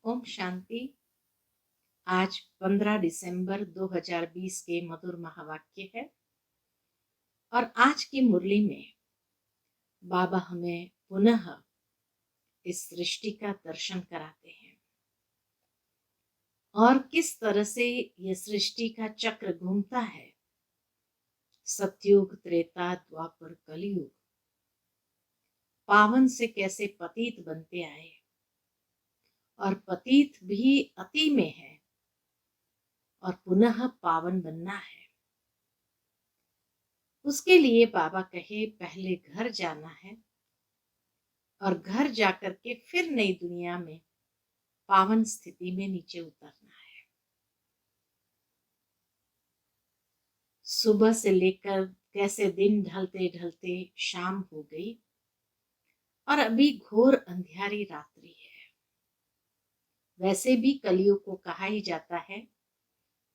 ओम शांति। आज 15 दिसंबर 2020 के मधुर महावाक्य है और आज की मुरली में बाबा हमें पुनः इस सृष्टि का दर्शन कराते हैं और किस तरह से यह सृष्टि का चक्र घूमता है। सतयुग, त्रेता, द्वापर, कलयुग, पावन से कैसे पतित बनते आए और पतित भी अति में है और पुनः पावन बनना है। उसके लिए बाबा कहे पहले घर जाना है और घर जाकर के फिर नई दुनिया में पावन स्थिति में नीचे उतरना है। सुबह से लेकर कैसे दिन ढलते ढलते शाम हो गई और अभी घोर अंधियारी रात्रि है। वैसे भी कलयुग को कहा ही जाता है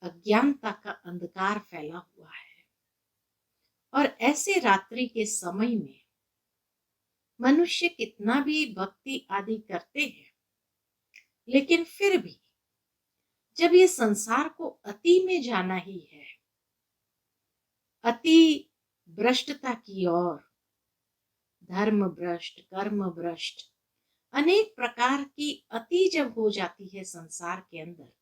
अज्ञानता का अंधकार फैला हुआ है और ऐसे रात्रि के समय में मनुष्य कितना भी भक्ति आदि करते हैं, लेकिन फिर भी जब ये संसार को अति में जाना ही है, अति भ्रष्टता की ओर, धर्म भ्रष्ट, कर्म भ्रष्ट, अनेक प्रकार की अति जब हो जाती है संसार के अंदर,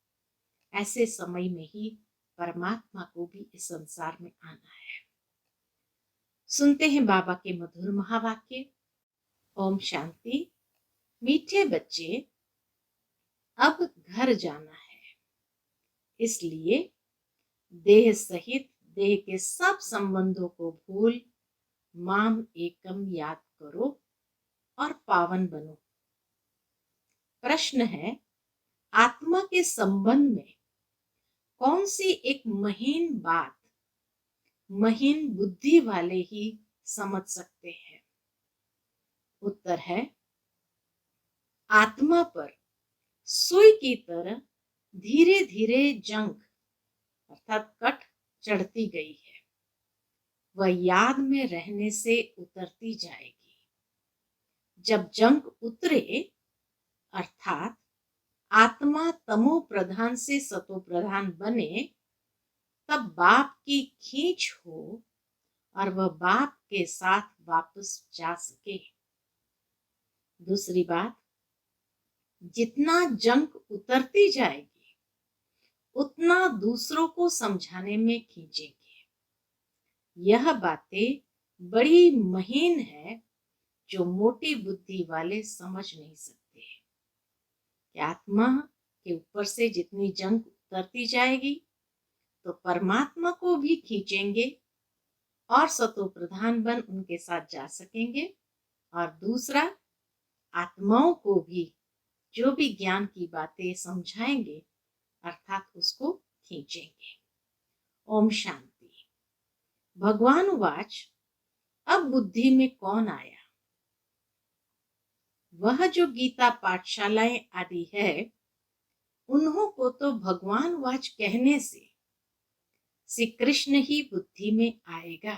ऐसे समय में ही परमात्मा को भी इस संसार में आना है। सुनते हैं बाबा के मधुर महावाक्य। ओम शांति। मीठे बच्चे, अब घर जाना है, इसलिए देह सहित देह के सब संबंधों को भूल माम एकम याद करो और पावन बनो। प्रश्न है, आत्मा के संबंध में कौन सी एक महीन बात महीन बुद्धि वाले ही समझ सकते हैं? उत्तर है, आत्मा पर सुई की तरह धीरे धीरे जंग अर्थात कट चढ़ती गई है। वह याद में रहने से उतरती जाएगी। जब जंग उतरे अर्थात आत्मा तमो प्रधान से सतो प्रधान बने, तब बाप की खींच हो और वह बाप के साथ वापस जा सके। दूसरी बात, जितना जंग उतरती जाएगी उतना दूसरों को समझाने में खींचेंगे। यह बातें बड़ी महीन है जो मोटी बुद्धि वाले समझ नहीं सकते। कि आत्मा के ऊपर से जितनी जंग उतरती जाएगी तो परमात्मा को भी खींचेंगे और सतो प्रधान बन उनके साथ जा सकेंगे, और दूसरा आत्माओं को भी जो भी ज्ञान की बातें समझाएंगे अर्थात उसको खींचेंगे। ओम शांति। भगवान वाच, अब बुद्धि में कौन आया? वह जो गीता पाठशालाएं आदि है, उन्हों को तो भगवान वाच कहने से श्री कृष्ण ही बुद्धि में आएगा।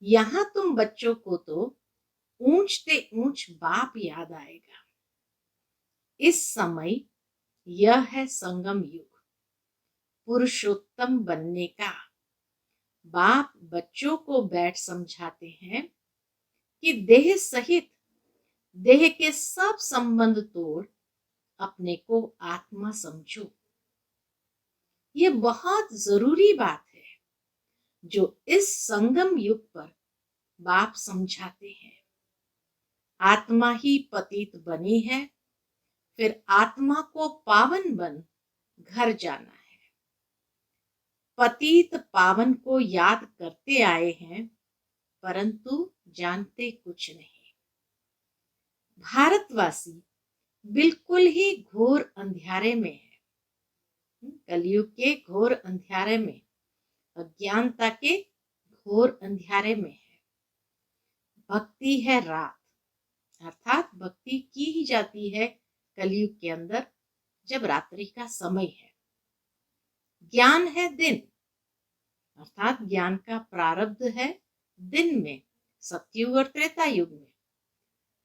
यहां तुम बच्चों को तो ऊंचते ऊंच बाप याद आएगा। इस समय यह है संगम युग, पुरुषोत्तम बनने का। बाप बच्चों को बैठ समझाते हैं कि देह सहित देह के सब संबंध तोड़ अपने को आत्मा समझो। ये बहुत जरूरी बात है जो इस संगम युग पर बाप समझाते हैं। आत्मा ही पतित बनी है, फिर आत्मा को पावन बन घर जाना है। पतित पावन को याद करते आए हैं, परंतु जानते कुछ नहीं। भारतवासी बिल्कुल ही घोर अंधियारे में है। कलयुग के घोर अंधियारे में, अज्ञानता के घोर अंधियारे में है। भक्ति है रात, अर्थात भक्ति की ही जाती है कलयुग के अंदर जब रात्रि का समय है। ज्ञान है दिन, अर्थात ज्ञान का प्रारब्ध है दिन में, सतयुग और त्रेता युग में।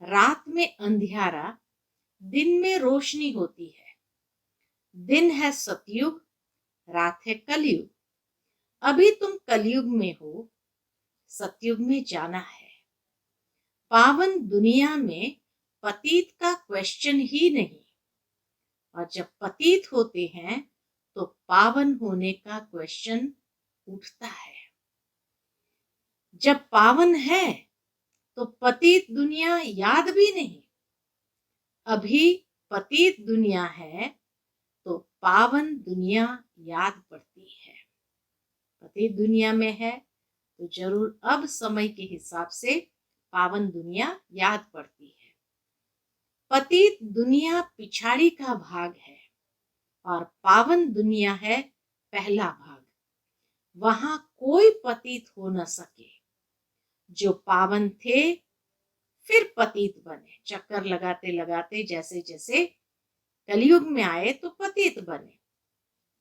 रात में अंधियारा दिन में रोशनी होती है। दिन है सतयुग, रात है कलयुग। अभी तुम कलयुग में हो, सतयुग में जाना है। पावन दुनिया में पतित का क्वेश्चन ही नहीं, और जब पतित होते हैं तो पावन होने का क्वेश्चन उठता है। जब पावन है तो पतित दुनिया याद भी नहीं। अभी पतित दुनिया है तो पावन दुनिया याद पड़ती है। पतित दुनिया में है तो जरूर अब समय के हिसाब से पावन दुनिया याद पड़ती है। पतित दुनिया पिछाड़ी का भाग है और पावन दुनिया है पहला भाग। वहां कोई पतित हो न सके। जो पावन थे फिर पतित बने, चक्कर लगाते लगाते जैसे जैसे कलयुग में आए तो पतित बने।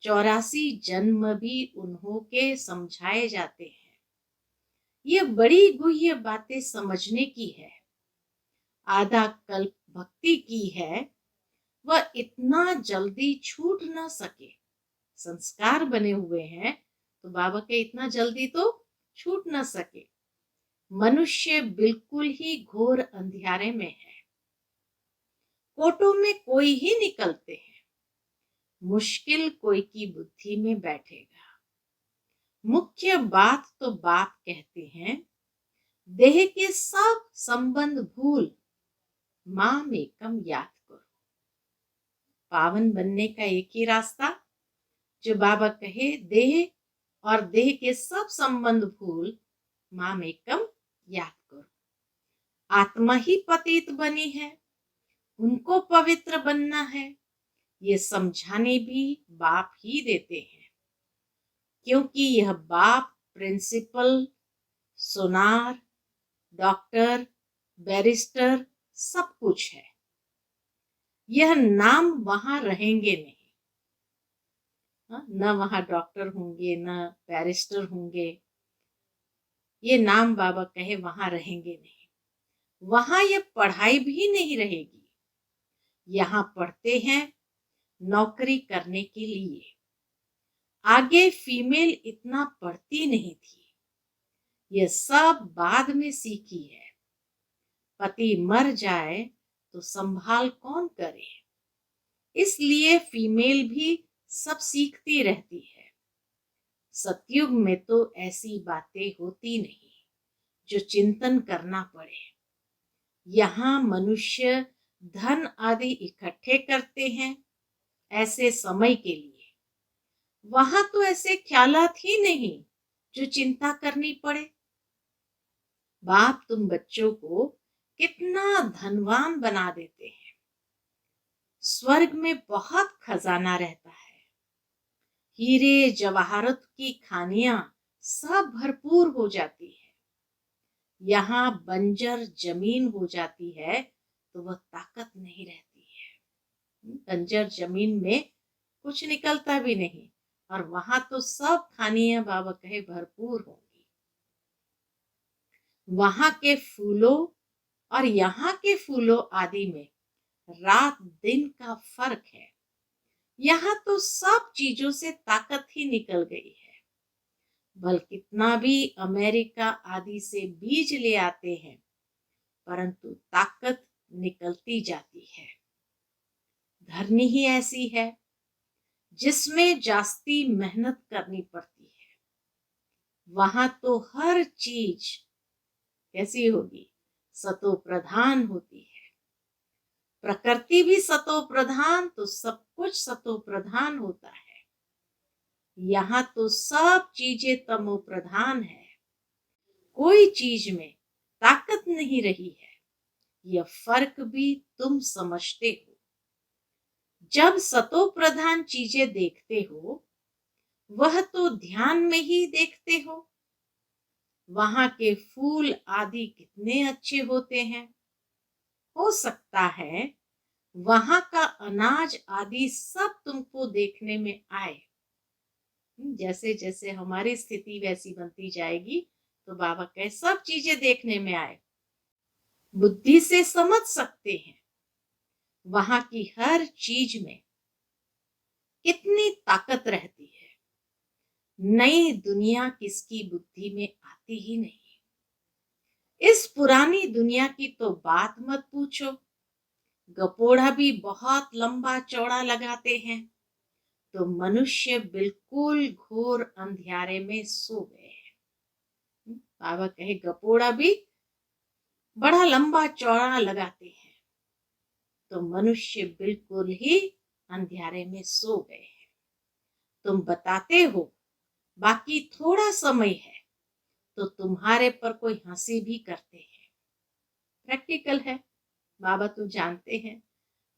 84 जन्म भी उन्हों के समझाए जाते हैं। ये बड़ी गुह्य बातें समझने की है। आधा कल्प भक्ति की है, वह इतना जल्दी छूट ना सके। संस्कार बने हुए हैं तो बाबा के इतना जल्दी तो छूट ना सके। मनुष्य बिल्कुल ही घोर अंधियारे में है। कोटों में कोई ही निकलते हैं, मुश्किल कोई की बुद्धि में बैठेगा। मुख्य बात तो बाप कहते हैं, देह के सब संबंध भूल माम एकम याद करो। पावन बनने का एक ही रास्ता, जो बाबा कहे, देह और देह के सब संबंध भूल माम एकम याद करो। आत्मा ही पतित बनी है, उनको पवित्र बनना है। ये समझाने भी बाप ही देते हैं, क्योंकि यह बाप प्रिंसिपल, सोनार, डॉक्टर, बैरिस्टर सब कुछ है। यह नाम वहां रहेंगे नहीं। न वहां डॉक्टर होंगे, न बैरिस्टर होंगे। ये नाम बाबा कहे वहां रहेंगे नहीं। वहां ये पढ़ाई भी नहीं रहेगी। यहाँ पढ़ते हैं नौकरी करने के लिए। आगे फीमेल इतना पढ़ती नहीं थी, ये सब बाद में सीखी है। पति मर जाए तो संभाल कौन करे, इसलिए फीमेल भी सब सीखती रहती है। सतयुग में तो ऐसी बातें होती नहीं जो चिंतन करना पड़े। यहाँ मनुष्य धन आदि इकट्ठे करते हैं ऐसे समय के लिए। वहां तो ऐसे ख्यालात ही नहीं जो चिंता करनी पड़े। बाप तुम बच्चों को कितना धनवान बना देते हैं। स्वर्ग में बहुत खजाना रहता है। हीरे जवाहरत की खानियां सब भरपूर हो जाती है। यहाँ बंजर जमीन हो जाती है तो वह ताकत नहीं रहती है। बंजर जमीन में कुछ निकलता भी नहीं, और वहां तो सब खानियां बाबा कहे भरपूर होंगी। वहां के फूलों और यहाँ के फूलों आदि में रात दिन का फर्क है। यहाँ तो सब चीजों से ताकत ही निकल गई है। भल कितना भी अमेरिका आदि से बीज ले आते हैं, परंतु ताकत निकलती जाती है। धरनी ही ऐसी है जिसमें जास्ती मेहनत करनी पड़ती है। वहां तो हर चीज कैसी होगी, सतो प्रधान होती है। प्रकृति भी सतो प्रधान तो सब कुछ सतो प्रधान होता है। यहाँ तो सब चीजें तमो प्रधान है। कोई चीज में ताकत नहीं रही है। यह फर्क भी तुम समझते हो। जब सतो प्रधान चीजें देखते हो, वह तो ध्यान में ही देखते हो। वहां के फूल आदि कितने अच्छे होते हैं। हो सकता है वहां का अनाज आदि सब तुमको देखने में आए। जैसे जैसे हमारी स्थिति वैसी बनती जाएगी तो बाबा कहे सब चीजें देखने में आए। बुद्धि से समझ सकते हैं। वहां की हर चीज में कितनी ताकत रहती है। नई दुनिया किसकी बुद्धि में आती ही नहीं। इस पुरानी दुनिया की तो बात मत पूछो। गपोड़ा भी बहुत लंबा चौड़ा लगाते हैं तो मनुष्य बिल्कुल घोर अंधियारे में सो गए हैं। बाबा कहे गपोड़ा भी बड़ा लंबा चौड़ा लगाते हैं तो मनुष्य बिल्कुल ही अंधियारे में सो गए हैं। तुम बताते हो बाकी थोड़ा समय है तो तुम्हारे पर कोई हंसी भी करते हैं। प्रैक्टिकल है, बाबा तो जानते हैं।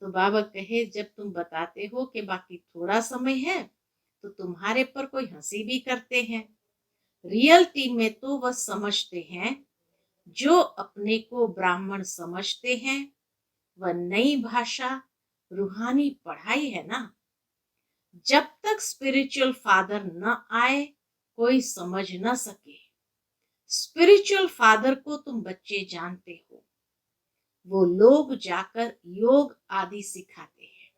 तो बाबा कहे जब तुम बताते हो कि बाकी थोड़ा समय है तो तुम्हारे पर कोई हंसी भी करते हैं। रियलिटी में तो वह समझते हैं जो अपने को ब्राह्मण समझते हैं। वह नई भाषा रूहानी पढ़ाई है ना। जब तक स्पिरिचुअल फादर न आए कोई समझ न सके। स्पिरिचुअल फादर को तुम बच्चे जानते हो, वो लोग जाकर योग आदि सिखाते हैं,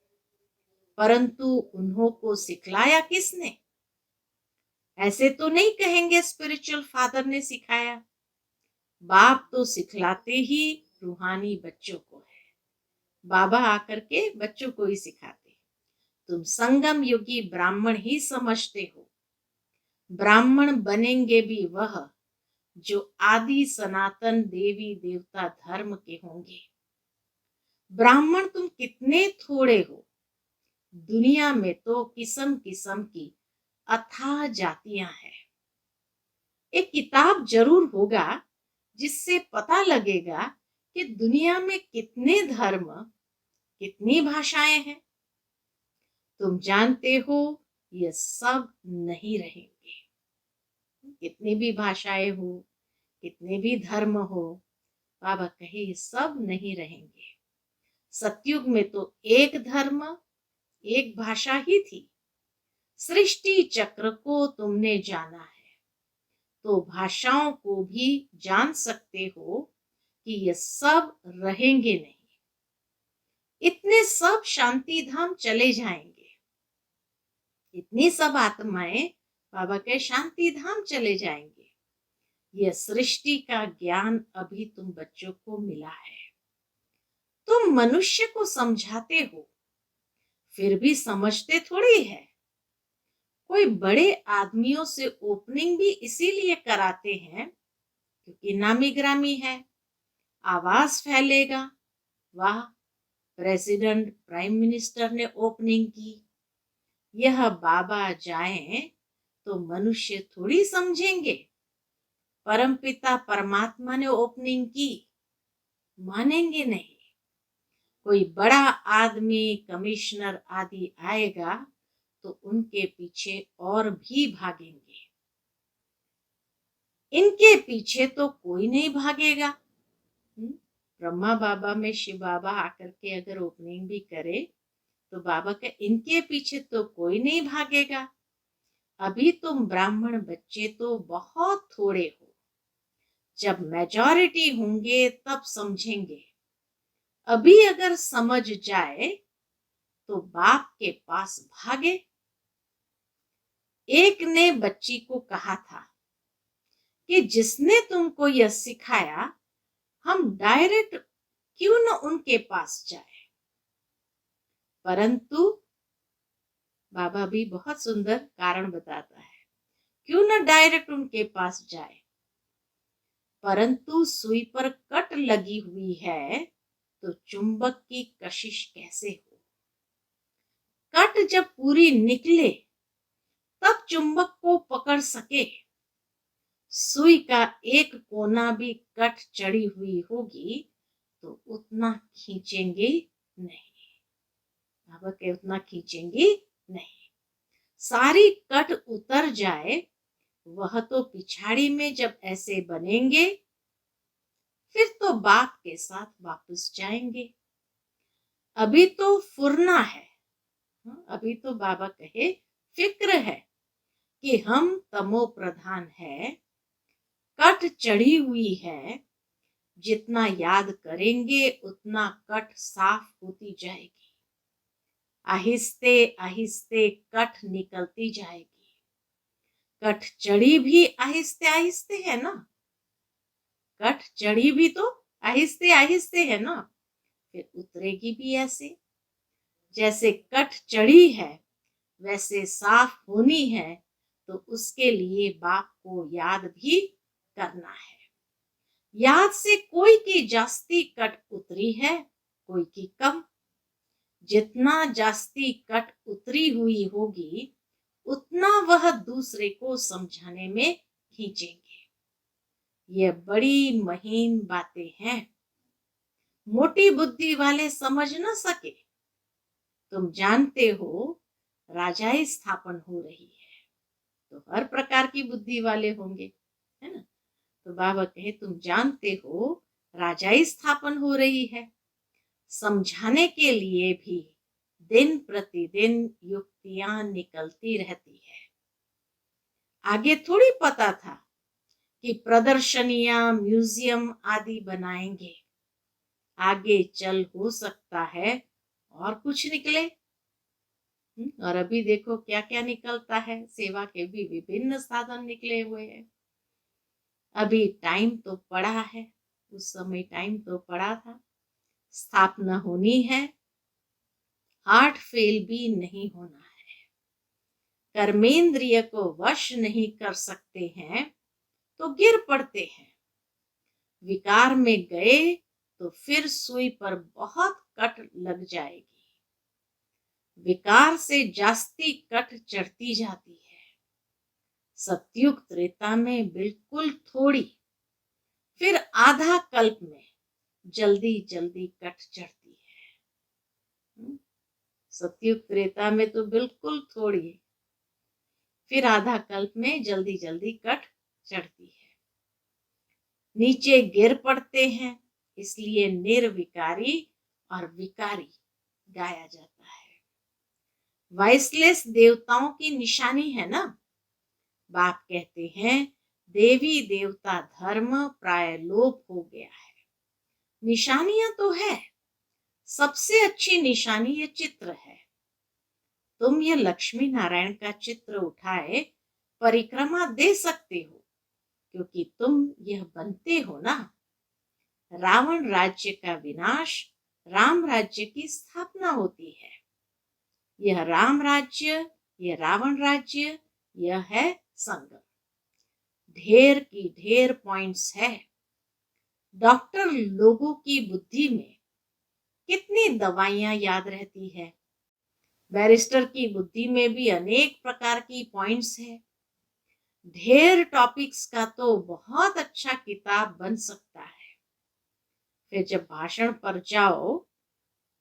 परंतु उन्हों को सिखलाया किसने? ऐसे तो नहीं कहेंगे स्पिरिचुअल फादर ने सिखाया। बाप तो सिखलाते ही रूहानी बच्चों को है। बाबा आकर के बच्चों को ही सिखाते। तुम संगम युगी ब्राह्मण ही समझते हो। ब्राह्मण बनेंगे भी वह जो आदि सनातन देवी देवता धर्म के होंगे। ब्राह्मण तुम कितने थोड़े हो। दुनिया में तो किस्म किस्म की अथाह जातियां हैं। एक किताब जरूर होगा जिससे पता लगेगा कि दुनिया में कितने धर्म, कितनी भाषाएं हैं। तुम जानते हो ये सब नहीं रहेंगे। कितनी भी भाषाएं हो, कितने भी धर्म हो, बाबा कहे ये सब नहीं रहेंगे। सतयुग में तो एक धर्म, एक भाषा ही थी। सृष्टि चक्र को तुमने जाना है तो भाषाओं को भी जान सकते हो कि ये सब रहेंगे नहीं। इतने सब शांति धाम चले जाएंगे। इतनी सब आत्माएं बाबा के शांति धाम चले जाएंगे। यह सृष्टि का ज्ञान अभी तुम बच्चों को मिला है। तुम मनुष्य को समझाते हो फिर भी समझते थोड़ी है। कोई बड़े आदमियों से ओपनिंग भी इसीलिए कराते हैं क्योंकि नामी ग्रामी है, आवाज फैलेगा। वाह, प्रेसिडेंट प्राइम मिनिस्टर ने ओपनिंग की। यह बाबा जाएं तो मनुष्य थोड़ी समझेंगे। परमपिता परमात्मा ने ओपनिंग की, मानेंगे नहीं। कोई बड़ा आदमी, कमिश्नर आदि आएगा तो उनके पीछे और भी भागेंगे। इनके पीछे तो कोई नहीं भागेगा। ब्रह्मा बाबा में शिव बाबा आकर के अगर ओपनिंग भी करे तो बाबा का इनके पीछे तो कोई नहीं भागेगा। अभी तुम ब्राह्मण बच्चे तो बहुत थोड़े हो। जब मेजॉरिटी होंगे तब समझेंगे। अभी अगर समझ जाए तो बाप के पास भागे। एक ने बच्ची को कहा था कि जिसने तुमको यह सिखाया हम डायरेक्ट क्यों न उनके पास जाए। परंतु बाबा भी बहुत सुंदर कारण बताता है, क्यों न डायरेक्ट उनके पास जाए। परंतु सुई पर कट लगी हुई है तो चुंबक की कशिश कैसे हो। कट जब पूरी निकले तब चुंबक को पकड़ सके। सुई का एक कोना भी कट चढ़ी हुई होगी तो उतना खींचेंगे नहीं। बाबा के उतना खींचेंगे नहीं। सारी कट उतर जाए वह तो पिछाड़ी में जब ऐसे बनेंगे फिर तो बाप के साथ वापस जाएंगे। अभी तो फुरना है। अभी तो बाबा कहे फिक्र है कि हम तमो प्रधान है, कट चढ़ी हुई है। जितना याद करेंगे उतना कट साफ होती जाएगी। आहिस्ते आहिस्ते कट निकलती जाएगी। कट चढ़ी भी आहिस्ते आहिस्ते है ना, कट चढ़ी भी तो आहिस्ते आहिस्ते है ना, फिर उतरेगी भी ऐसे। जैसे कट चढ़ी है वैसे साफ होनी है, तो उसके लिए बाप को याद भी करना है। याद से कोई की जास्ती कट उतरी है, कोई की कम। जितना जास्ती कट उतरी हुई होगी उतना वह दूसरे को समझाने में खींचेंगे। ये बड़ी महीन बातें हैं, मोटी बुद्धि वाले समझ न सके। तुम जानते हो राजाई स्थापन हो रही है, तो हर प्रकार की बुद्धि वाले होंगे, है ना। तो बाबा कहे तुम जानते हो राजाई स्थापन हो रही है। समझाने के लिए भी दिन प्रतिदिन युक्तियां निकलती रहती है। आगे थोड़ी पता था कि प्रदर्शनियां म्यूजियम आदि बनाएंगे। आगे चल हो सकता है और कुछ निकले। और अभी देखो क्या क्या निकलता है, सेवा के भी विभिन्न साधन निकले हुए हैं। अभी टाइम तो पड़ा है, उस समय टाइम तो पड़ा था। स्थापना होनी है, हार्ट फेल भी नहीं होना है। कर्मेंद्रिय को वश नहीं कर सकते हैं तो गिर पड़ते हैं। विकार में गए तो फिर सुई पर बहुत कट लग जाएगी। विकार से जास्ती कट चढ़ती जाती है। सतयुग त्रेता में बिल्कुल थोड़ी, फिर आधा कल्प में जल्दी जल्दी कट चढ़ती है। सतयुग त्रेता में तो बिल्कुल थोड़ी, फिर आधा कल्प में जल्दी जल्दी कट चढ़ती है। नीचे गिर पड़ते हैं, इसलिए निर्विकारी और विकारी गाया जाता है। वाइसलेस देवताओं की निशानी है ना। बाप कहते हैं देवी देवता धर्म प्राय लोप हो गया है। निशानियां तो है, सबसे अच्छी निशानी ये चित्र है। तुम ये लक्ष्मी नारायण का चित्र उठाए परिक्रमा दे सकते हो, क्योंकि तुम यह बनते हो ना। रावण राज्य का विनाश, राम राज्य की स्थापना होती है। यह राम राज्य, यह रावण राज्य, यह है संगम। ढेर की ढेर पॉइंट्स है। डॉक्टर लोगों की बुद्धि में कितनी दवाइयां याद रहती है। बैरिस्टर की बुद्धि में भी अनेक प्रकार की पॉइंट्स है। ढेर टॉपिक्स का तो बहुत अच्छा किताब बन सकता है। फिर जब भाषण पर जाओ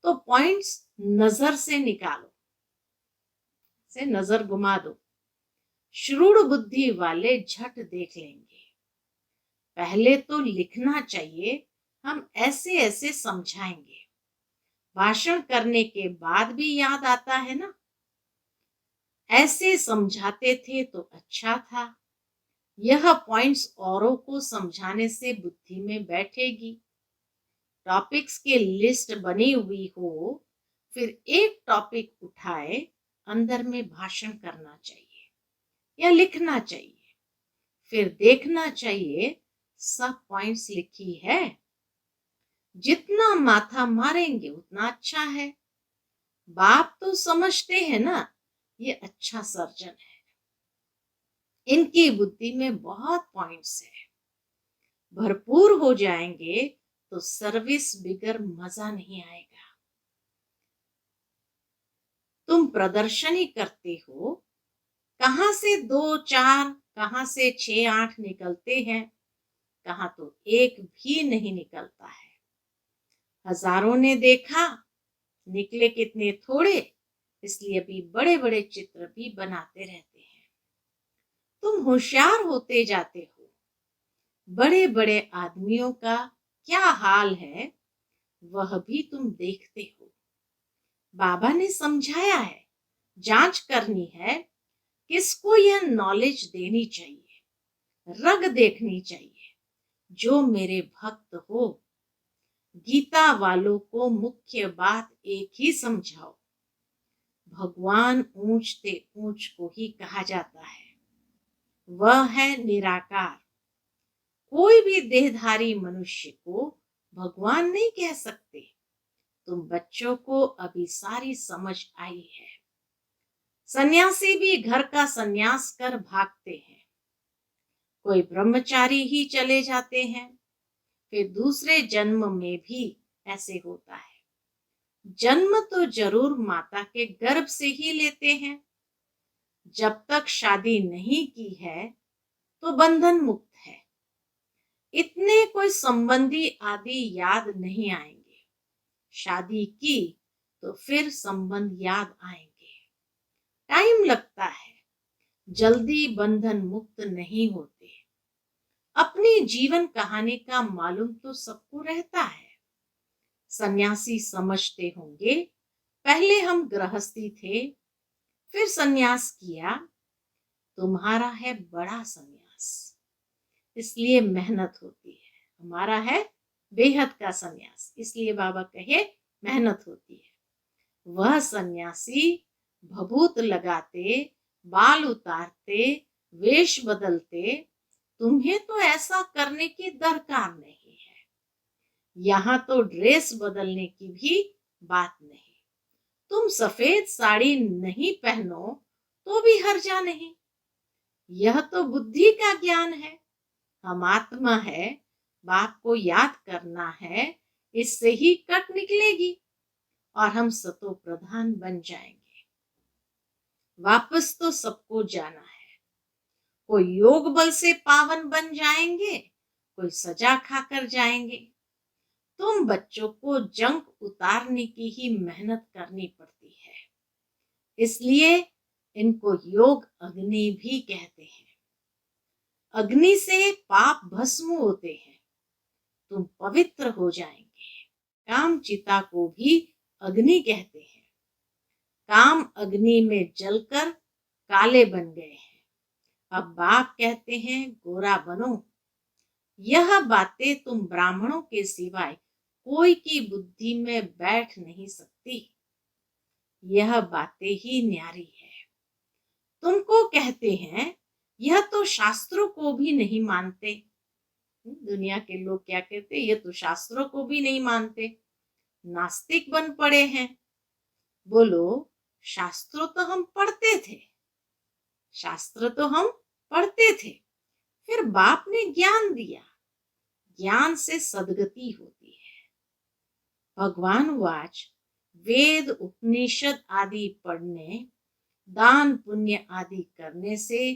तो पॉइंट्स नजर से निकालो, से नजर घुमा दो। श्रूड़ बुद्धि वाले झट देख लेंगे। पहले तो लिखना चाहिए, हम ऐसे ऐसे समझाएंगे। भाषण करने के बाद भी याद आता है ना। ऐसे समझाते थे तो अच्छा था। यह पॉइंट्स औरों को समझाने से बुद्धि में बैठेगी। टॉपिक्स की लिस्ट बनी हुई हो, फिर एक टॉपिक उठाए अंदर में भाषण करना चाहिए या लिखना चाहिए। फिर देखना चाहिए सब पॉइंट्स लिखी है। जितना माथा मारेंगे उतना अच्छा है। बाप तो समझते हैं ना ये अच्छा सर्जन है। इनकी बुद्धि में बहुत पॉइंट्स है। भरपूर हो जाएंगे तो सर्विस बिगर मजा नहीं आएगा। तुम प्रदर्शनी करते हो, कहां से 2 4, कहां से 6 8 निकलते हैं, कहां तो एक भी नहीं निकलता है। हजारों ने देखा, निकले कितने थोड़े, इसलिए भी बड़े बड़े चित्र भी बनाते रहते हैं। तुम होशियार होते जाते हो। बड़े बड़े आदमियों का क्या हाल है वह भी तुम देखते हो। बाबा ने समझाया है, जांच करनी है, किसको यह नॉलेज देनी चाहिए, रग देखनी चाहिए, जो मेरे भक्त हो, गीता वालों को मुख्य बात एक ही समझाओ। भगवान ऊंचते ऊंच को ही कहा जाता है, वह है निराकार। कोई भी देहधारी मनुष्य को भगवान नहीं कह सकते। तुम बच्चों को अभी सारी समझ आई है। सन्यासी भी घर का सन्यास कर भागते हैं, कोई ब्रह्मचारी ही चले जाते हैं, फिर दूसरे जन्म में भी ऐसे होता है। जन्म तो जरूर माता के गर्भ से ही लेते हैं। जब तक शादी नहीं की है तो बंधन मुक्त है। इतने कोई संबंधी आदि याद नहीं आएंगे। शादी की तो फिर संबंध याद आएंगे। टाइम लगता है, जल्दी बंधन मुक्त नहीं होते। अपनी जीवन कहानी का मालूम तो सबको रहता है। सन्यासी समझते होंगे, पहले हम गृहस्थी थे, फिर सन्यास किया। तुम्हारा है बड़ा सन्यास, इसलिए मेहनत होती है। हमारा है बेहद का सन्यास, इसलिए बाबा कहे मेहनत होती है। वह सन्यासी भभूत लगाते, बाल उतारते, वेश बदलते, तुम्हें तो ऐसा करने की दरकार नहीं है। यहाँ तो ड्रेस बदलने की भी बात नहीं। तुम सफेद साड़ी नहीं पहनो तो भी हर्जा नहीं। यह तो बुद्धि का ज्ञान है। हम आत्मा है, बाप को याद करना है, इससे ही कट निकलेगी और हम सतो प्रधान बन जाएंगे। वापस तो सबको जाना है। कोई योग बल से पावन बन जाएंगे, कोई सजा खाकर जाएंगे। तुम बच्चों को जंक उतारने की ही मेहनत करनी पड़ती है, इसलिए इनको योग अग्नि भी कहते हैं। अग्नि से पाप भस्म होते हैं, तुम पवित्र हो जाएंगे। काम चिता को भी अग्नि कहते हैं। काम अग्नि में जलकर काले बन गए हैं। अब बाप कहते हैं गोरा बनो। यह बातें तुम ब्राह्मणों के सिवाय कोई की बुद्धि में बैठ नहीं सकती। यह बातें ही न्यारी है। तुमको कहते हैं, यह तो शास्त्रों को भी नहीं मानते। दुनिया के लोग क्या कहते, ये तो शास्त्रों को भी नहीं मानते, नास्तिक बन पड़े हैं। बोलो, शास्त्रों तो हम पढ़ते थे, शास्त्र तो हम पढ़ते थे, फिर बाप ने ज्ञान दिया, ज्ञान से सदगति होती है। भगवान वाच वेद उपनिषद आदि पढ़ने, दान पुण्य आदि करने से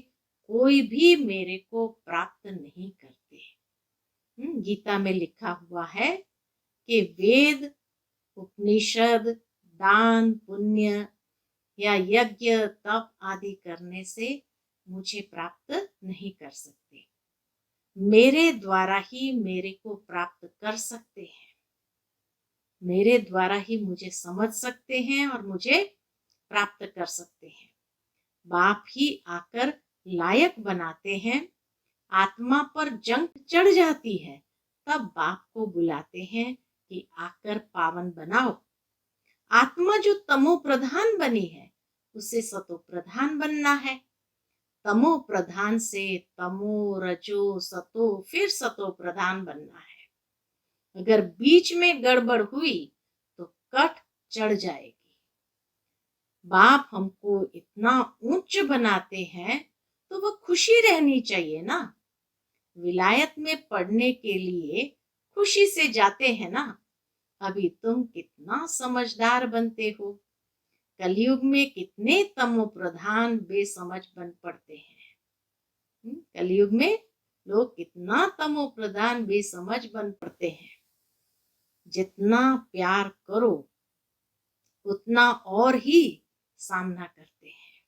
कोई भी मेरे को प्राप्त नहीं करते। गीता में लिखा हुआ है कि वेद उपनिषद दान पुण्य या यज्ञ तप आदि करने से मुझे प्राप्त नहीं कर सकते। मेरे द्वारा ही मेरे को प्राप्त कर सकते हैं। मेरे द्वारा ही मुझे समझ सकते हैं और मुझे प्राप्त कर सकते हैं। बाप ही आकर लायक बनाते हैं। आत्मा पर जंग चढ़ जाती है, तब बाप को बुलाते हैं कि आकर पावन बनाओ। आत्मा जो तमो प्रधान बनी है, उसे सतो प्रधान बनना है। तमो प्रधान से तमो रजो सतो फिर सतो प्रधान बनना है। अगर बीच में गड़बड़ हुई तो कट चढ़ जाएगी। बाप हमको इतना ऊंच बनाते हैं तो वह खुशी रहनी चाहिए ना। विलायत में पढ़ने के लिए खुशी से जाते हैं ना। अभी तुम कितना समझदार बनते हो। कलयुग में कितने तमो प्रधान बेसमझ बन पड़ते हैं। कलयुग में लोग कितना तमो प्रधान बेसमझ बन पड़ते हैं। जितना प्यार करो उतना और ही सामना करते हैं।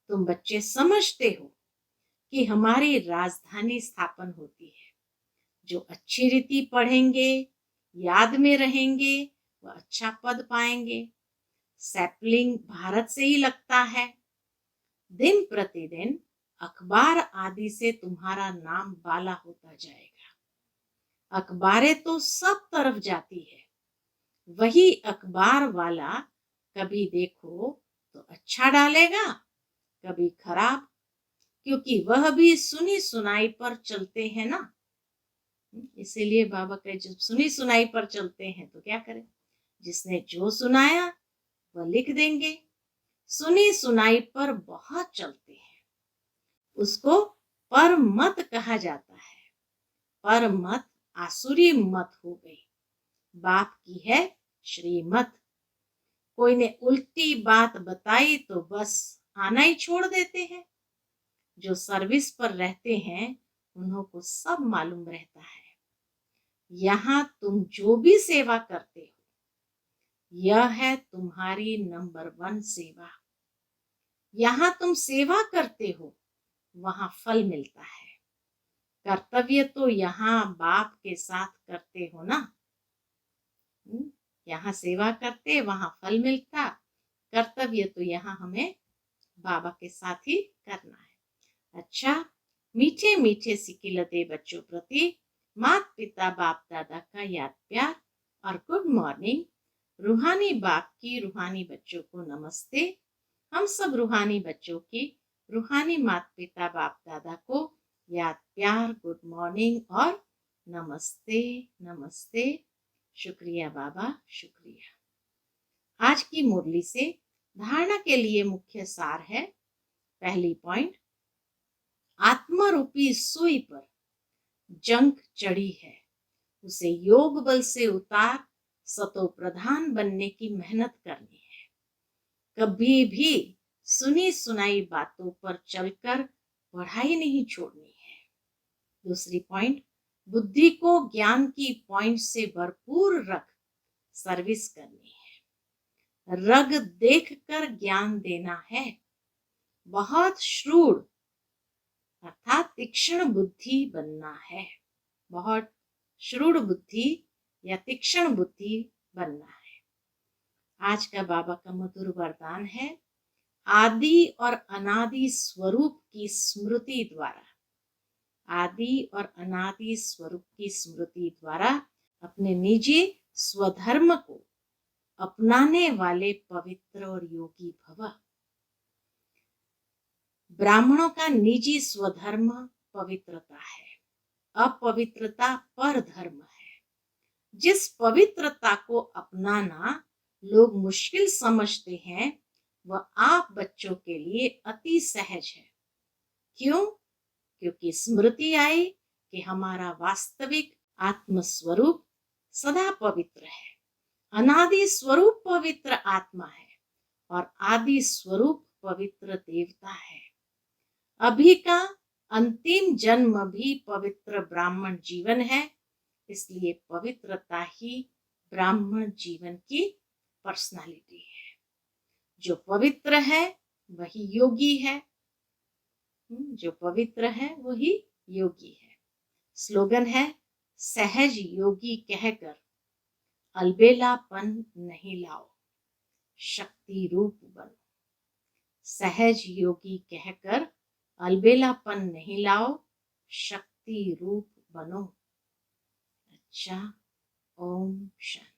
तुम बच्चे समझते हो कि हमारी राजधानी स्थापन होती है। जो अच्छी रीति पढ़ेंगे, याद में रहेंगे, वह अच्छा पद पाएंगे। सैपलिंग भारत से ही लगता है। दिन प्रतिदिन अखबार आदि से तुम्हारा नाम बाला होता जाएगा। अखबारें तो सब तरफ जाती है, वही अखबार वाला कभी देखो तो अच्छा डालेगा, कभी खराब, क्योंकि वह भी सुनी सुनाई पर चलते हैं ना। इसीलिए बाबा कहे जब सुनी सुनाई पर चलते हैं तो क्या करें, जिसने जो सुनाया वह लिख देंगे। सुनी सुनाई पर बहुत चलते हैं, उसको पर मत कहा जाता है। पर मत आसुरी मत हो गई, बाप की है श्रीमत। कोई ने उल्टी बात बताई तो बस आना ही छोड़ देते हैं। जो सर्विस पर रहते हैं उन्हों को सब मालूम रहता है, यहाँ तुम जो भी सेवा करते हो यह है तुम्हारी नंबर 1 सेवा। यहाँ तुम सेवा करते हो वहां फल मिलता है। कर्तव्य तो यहाँ बाप के साथ करते हो ना। यहाँ सेवा करते वहां फल मिलता, कर्तव्य तो यहाँ हमें बाबा के साथ ही करना है। अच्छा, मीठे मीठे सिकिलते बच्चों प्रति माता पिता बाप दादा का याद प्यार और गुड मॉर्निंग। रूहानी बाप की रूहानी बच्चों को नमस्ते। हम सब रूहानी बच्चों की रूहानी माता पिता बाप दादा को याद प्यार, गुड मॉर्निंग और नमस्ते नमस्ते। शुक्रिया बाबा, शुक्रिया। आज की मुरली से धारणा के लिए मुख्य सार है। पहली पॉइंट, आत्मा रूपी सुई पर जंग चढ़ी है, उसे योग बल से उतार सतो प्रधान बनने की मेहनत करनी है। कभी भी सुनी सुनाई बातों पर चलकर पढ़ाई नहीं छोड़नी है। दूसरी पॉइंट, बुद्धि को ज्ञान की पॉइंट से भरपूर रख सर्विस करनी है। रग देखकर ज्ञान देना है। बहुत श्रूड अर्थात तीक्ष्ण बुद्धि बनना है। बहुत श्रूड बुद्धि या तीक्ष्ण बुद्धि बनना है। आज का बाबा का मधुर वरदान है, आदि और अनादि स्वरूप की स्मृति द्वारा, आदि और अनादि स्वरूप की स्मृति द्वारा अपने निजी स्वधर्म को अपनाने वाले पवित्र और योगी भव। ब्राह्मणों का निजी स्वधर्म पवित्रता है, अपवित्रता पर धर्म है। जिस पवित्रता को अपनाना लोग मुश्किल समझते हैं वह आप बच्चों के लिए अति सहज है। क्यों? क्योंकि स्मृति आई कि हमारा वास्तविक आत्म स्वरूप सदा पवित्र है। अनादि स्वरूप पवित्र आत्मा है और आदि स्वरूप पवित्र देवता है। अभी का अंतिम जन्म भी पवित्र ब्राह्मण जीवन है, इसलिए पवित्रता ही ब्राह्मण जीवन की पर्सनालिटी है। जो पवित्र है वही योगी है, जो पवित्र है वही योगी है। स्लोगन है, सहज योगी कहकर अलबेलापन नहीं लाओ, शक्ति रूप बनो। सहज योगी कहकर अलबेलापन नहीं लाओ, शक्ति रूप बनो। अच्छा, ओम शांति।